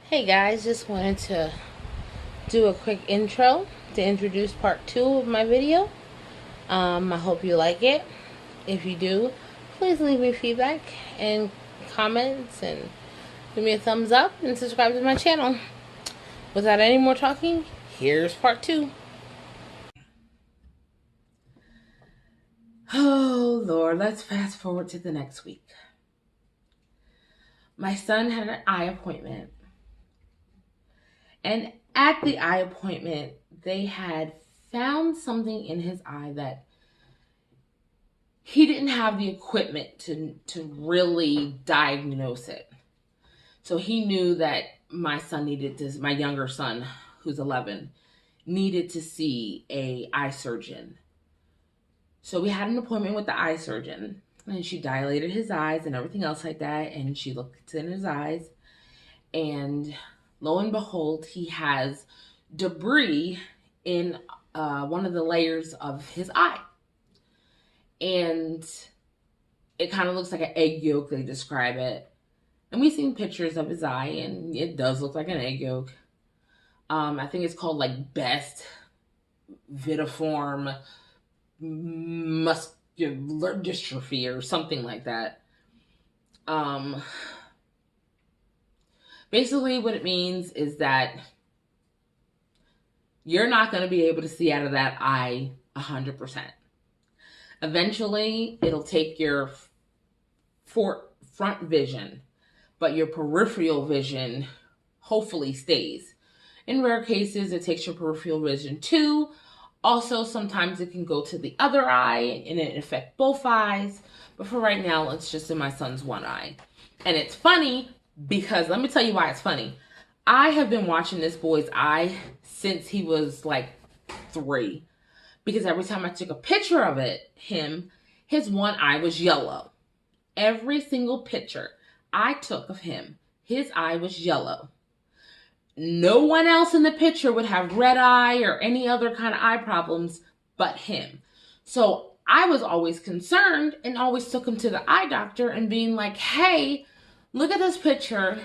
Hey guys, just wanted to do a quick intro to introduce part 2 of my video. I hope you like it. If you do, please leave me feedback and comments and give me a thumbs up and subscribe to my channel. Without any more talking, here's part 2. Oh Lord, let's fast forward to the next week. My son had an eye appointment. And at the eye appointment, they had found something in his eye that he didn't have the equipment to really diagnose it. So he knew that my son needed to, my younger son, who's 11, needed to see a eye surgeon. So we had an appointment with the eye surgeon, and she dilated his eyes and everything else like that, and she looked in his eyes, and lo and behold, he has debris in one of the layers of his eye. And it kind of looks like an egg yolk, they describe it. And we've seen pictures of his eye, and it does look like an egg yolk. I think it's called like Best Vitiform Muscular Dystrophy or something like that. Basically, what it means is that you're not going to be able to see out of that eye 100%. Eventually, it'll take your front vision, but your peripheral vision hopefully stays. In rare cases, it takes your peripheral vision too. Also, sometimes it can go to the other eye and it affect both eyes. But for right now, it's just in my son's one eye. And it's funny because, let me tell you why it's funny. I have been watching this boy's eye since he was like 3. Because every time I took a picture of his one eye was yellow. Every single picture I took of him, his eye was yellow. No one else in the picture would have red eye or any other kind of eye problems but him. So I was always concerned and always took him to the eye doctor and being like, hey, look at this picture.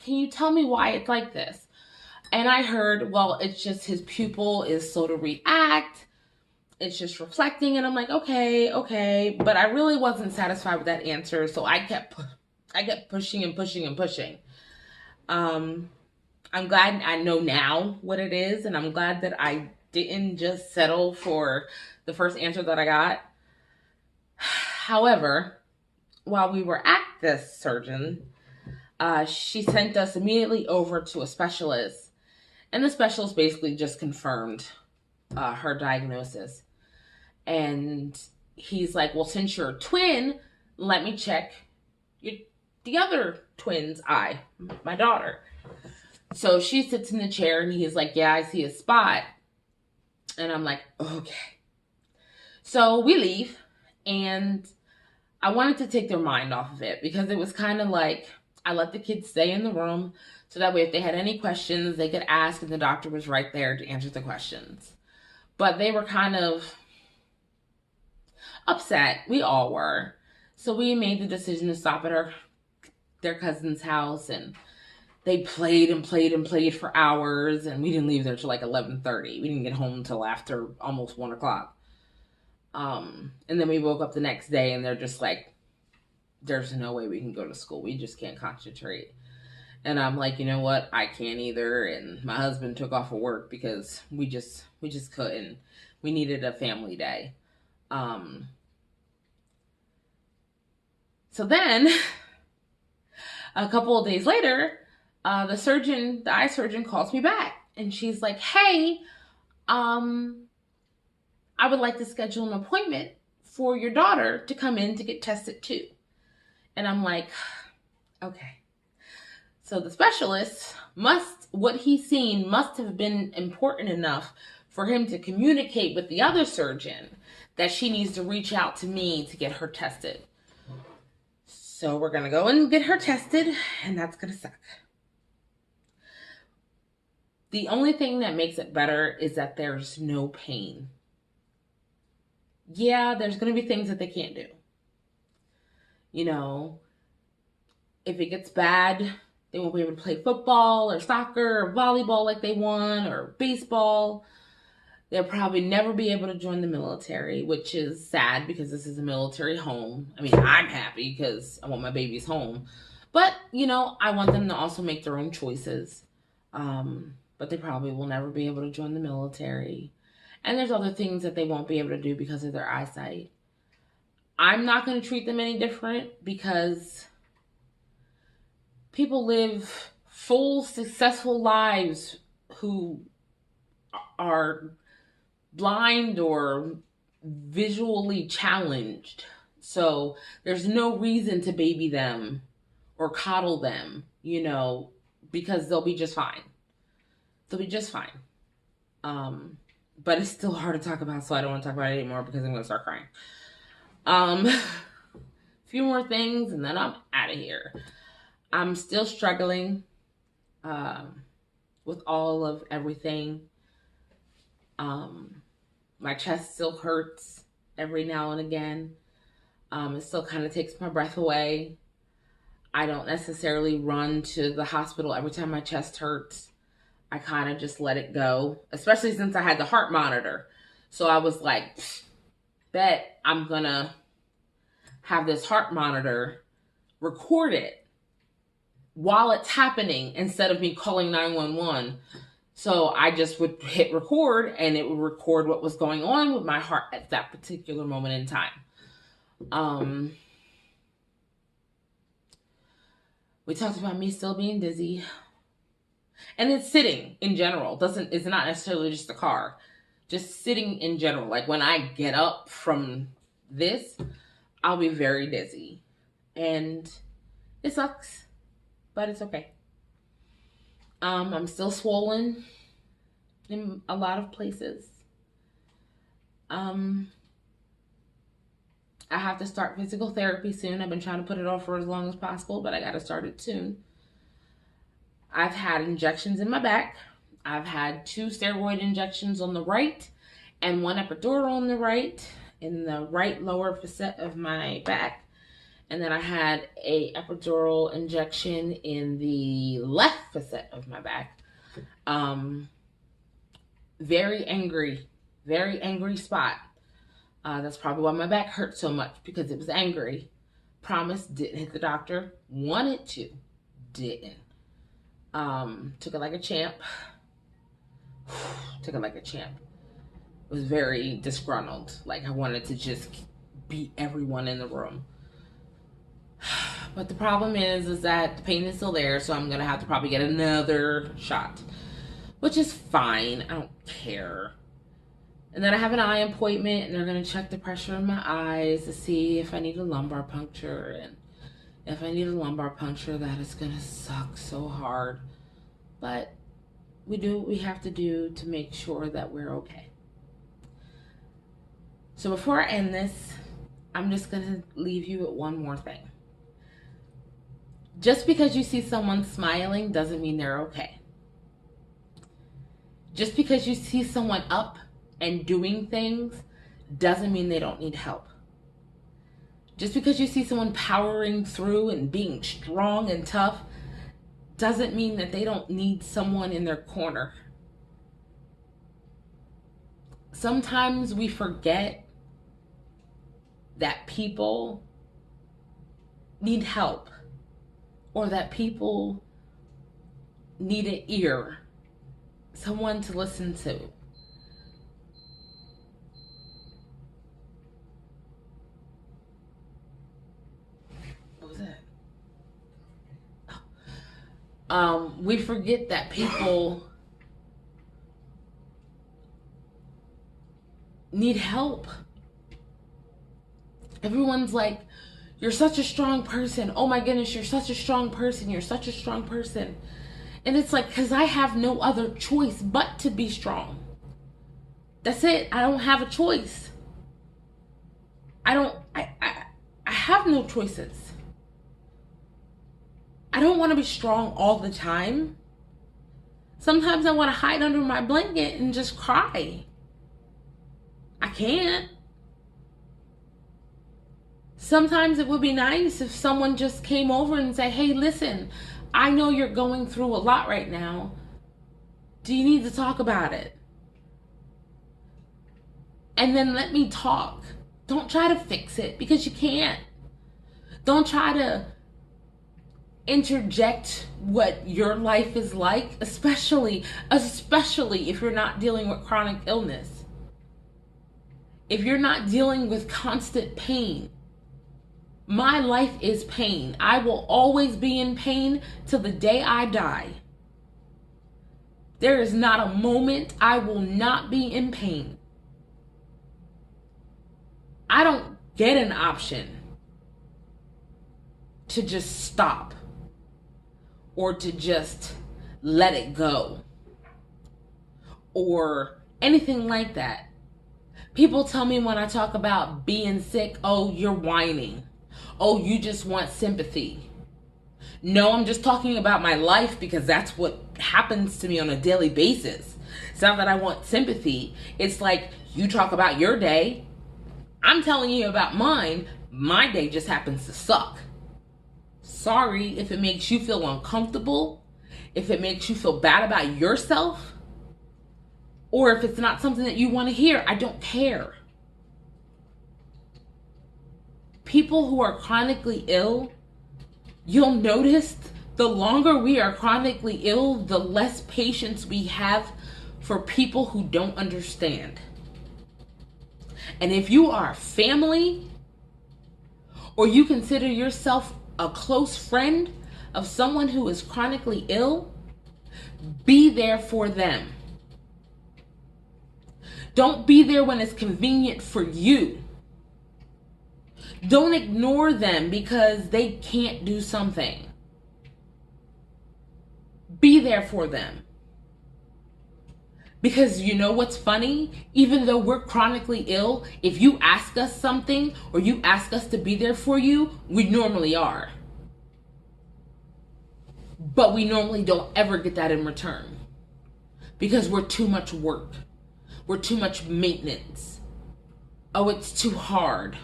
Can you tell me why it's like this? And I heard, well, it's just his pupil is slow to react. It's just reflecting. And I'm like, okay. But I really wasn't satisfied with that answer. So I kept pushing and pushing and pushing. I'm glad I know now what it is, and I'm glad that I didn't just settle for the first answer that I got. However, while we were at this surgeon, she sent us immediately over to a specialist, and the specialist basically just confirmed her diagnosis. And he's like, well, since you're a twin, let me check the other twin's eye, my daughter. So she sits in the chair and he's like, yeah, I see a spot. And I'm like, okay. So we leave, and I wanted to take their mind off of it because it was kind of like I let the kids stay in the room so that way if they had any questions, they could ask and the doctor was right there to answer the questions. But they were kind of upset. We all were. So we made the decision to stop at their cousin's house, and they played and played and played for hours, and we didn't leave there till like 11:30. We didn't get home till after almost 1 o'clock. And then we woke up the next day, and they're just like, there's no way we can go to school. We just can't concentrate. And I'm like, you know what? I can't either. And my husband took off of work because we just couldn't. We needed a family day. So then, a couple of days later, the eye surgeon calls me back, and she's like, hey, I would like to schedule an appointment for your daughter to come in to get tested too. And I'm like, okay. So the specialist what he's seen must have been important enough for him to communicate with the other surgeon that she needs to reach out to me to get her tested. So we're going to go and get her tested, and that's going to suck. The only thing that makes it better is that there's no pain. Yeah, there's going to be things that they can't do. You know, if it gets bad, They won't be able to play football or soccer or volleyball like they want, or baseball. They'll probably never be able to join the military, which is sad because this is a military home. I mean, I'm happy because I want my babies home. But, I want them to also make their own choices. But they probably will never be able to join the military. And there's other things that they won't be able to do because of their eyesight. I'm not going to treat them any different because people live full, successful lives who are blind or visually challenged. So there's no reason to baby them or coddle them, because they'll be just fine. They'll be just fine. But it's still hard to talk about, so I don't want to talk about it anymore because I'm going to start crying. A few more things and then I'm out of here. I'm still struggling with all of everything. My chest still hurts every now and again. It still kind of takes my breath away. I don't necessarily run to the hospital every time my chest hurts. I kind of just let it go, especially since I had the heart monitor. So I was like, bet I'm going to have this heart monitor record it while it's happening instead of me calling 911. So I just would hit record and it would record what was going on with my heart at that particular moment in time. We talked about me still being dizzy. And it's sitting in general. It's not necessarily just the car. Just sitting in general. Like when I get up from this, I'll be very dizzy. And it sucks. But it's okay. I'm still swollen in a lot of places. I have to start physical therapy soon. I've been trying to put it off for as long as possible, but I got to start it soon. I've had injections in my back. I've had 2 steroid injections on the right and 1 epidural on the right, in the right lower facet of my back. And then I had a epidural injection in the left facet of my back. Very angry spot. That's probably why my back hurt so much, because it was angry. Promise, didn't hit the doctor. Wanted to, didn't. Took it like a champ. Took it like a champ. Was very disgruntled. Like I wanted to just beat everyone in the room. But the problem is that the pain is still there, so I'm gonna have to probably get another shot, which is fine. I don't care. And then I have an eye appointment, and they're gonna check the pressure in my eyes to see if I need a lumbar puncture. And if I need a lumbar puncture, that is gonna suck so hard. But we do what we have to do to make sure that we're okay. So before I end this, I'm just gonna leave you with one more thing. Just because you see someone smiling doesn't mean they're okay. Just because you see someone up and doing things doesn't mean they don't need help. Just because you see someone powering through and being strong and tough doesn't mean that they don't need someone in their corner. Sometimes we forget that people need help, or that people need an ear, someone to listen to. What was that? We forget that people need help. Everyone's like, you're such a strong person. Oh my goodness, you're such a strong person. You're such a strong person. And it's like, because I have no other choice but to be strong. That's it. I don't have a choice. I have no choices. I don't want to be strong all the time. Sometimes I want to hide under my blanket and just cry. I can't. Sometimes it would be nice if someone just came over and said, hey, listen, I know you're going through a lot right now. Do you need to talk about it? And then let me talk. Don't try to fix it, because you can't. Don't try to interject what your life is like, especially if you're not dealing with chronic illness. If you're not dealing with constant pain. My life is pain. I will always be in pain till the day I die. There is not a moment I will not be in pain. I don't get an option to just stop or to just let it go or anything like that. People tell me when I talk about being sick, oh, you're whining. Oh, you just want sympathy. No, I'm just talking about my life, because that's what happens to me on a daily basis. It's not that I want sympathy. It's like you talk about your day. I'm telling you about mine. My day just happens to suck. Sorry if it makes you feel uncomfortable, if it makes you feel bad about yourself, or if it's not something that you want to hear. I don't care. People who are chronically ill, you'll notice the longer we are chronically ill, the less patience we have for people who don't understand. And if you are family, or you consider yourself a close friend of someone who is chronically ill, be there for them. Don't be there when it's convenient for you. Don't ignore them because they can't do something. Be there for them. Because you know what's funny? Even though we're chronically ill, if you ask us something or you ask us to be there for you, we normally are. But we normally don't ever get that in return. Because we're too much work. We're too much maintenance. Oh, it's too hard.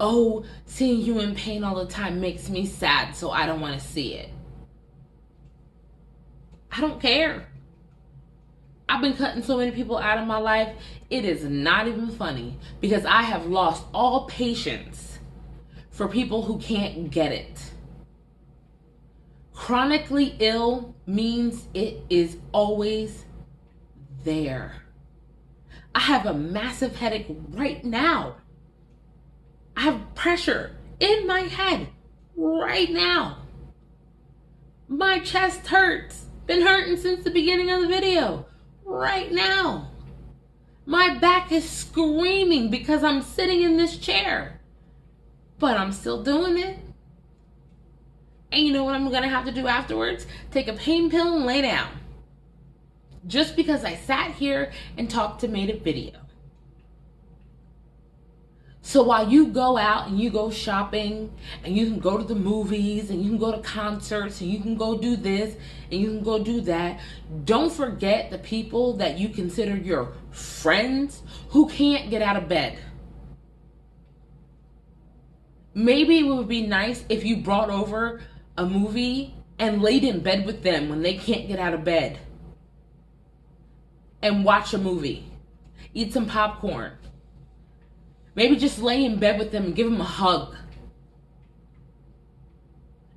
Oh, seeing you in pain all the time makes me sad, so I don't want to see it. I don't care. I've been cutting so many people out of my life, it is not even funny, because I have lost all patience for people who can't get it. Chronically ill means it is always there. I have a massive headache right now. I have pressure in my head right now. My chest hurts. Been hurting since the beginning of the video. Right now. My back is screaming because I'm sitting in this chair. But I'm still doing it. And you know what I'm going to have to do afterwards? Take a pain pill and lay down. Just because I sat here and talked and made a video. So while you go out and you go shopping and you can go to the movies and you can go to concerts and you can go do this and you can go do that, don't forget the people that you consider your friends who can't get out of bed. Maybe it would be nice if you brought over a movie and laid in bed with them when they can't get out of bed. And watch a movie. Eat some popcorn. Maybe just lay in bed with them and give them a hug.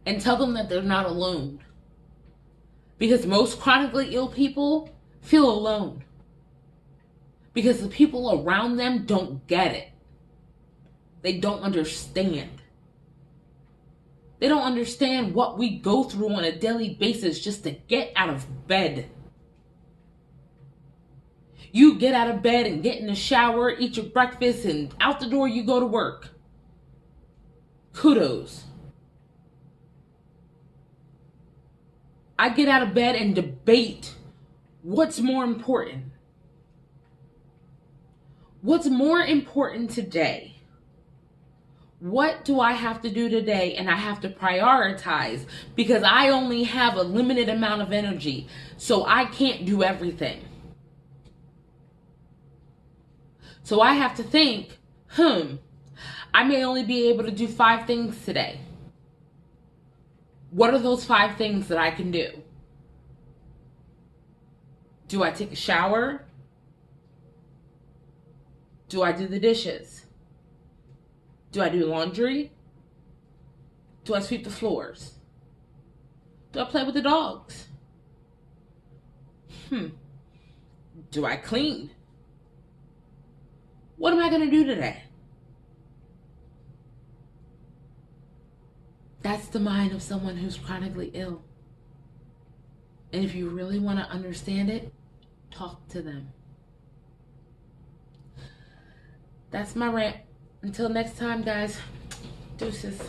And tell them that they're not alone. Because most chronically ill people feel alone. Because the people around them don't get it. They don't understand. They don't understand what we go through on a daily basis just to get out of bed. You get out of bed and get in the shower, eat your breakfast, and out the door you go to work. Kudos. I get out of bed and debate what's more important. What's more important today? What do I have to do today? And I have to prioritize because I only have a limited amount of energy, so I can't do everything. So I have to think, I may only be able to do 5 things today. What are those 5 things that I can do? Do I take a shower? Do I do the dishes? Do I do laundry? Do I sweep the floors? Do I play with the dogs? Do I clean? What am I going to do today? That's the mind of someone who's chronically ill. And if you really want to understand it, talk to them. That's my rant. Until next time, guys. Deuces.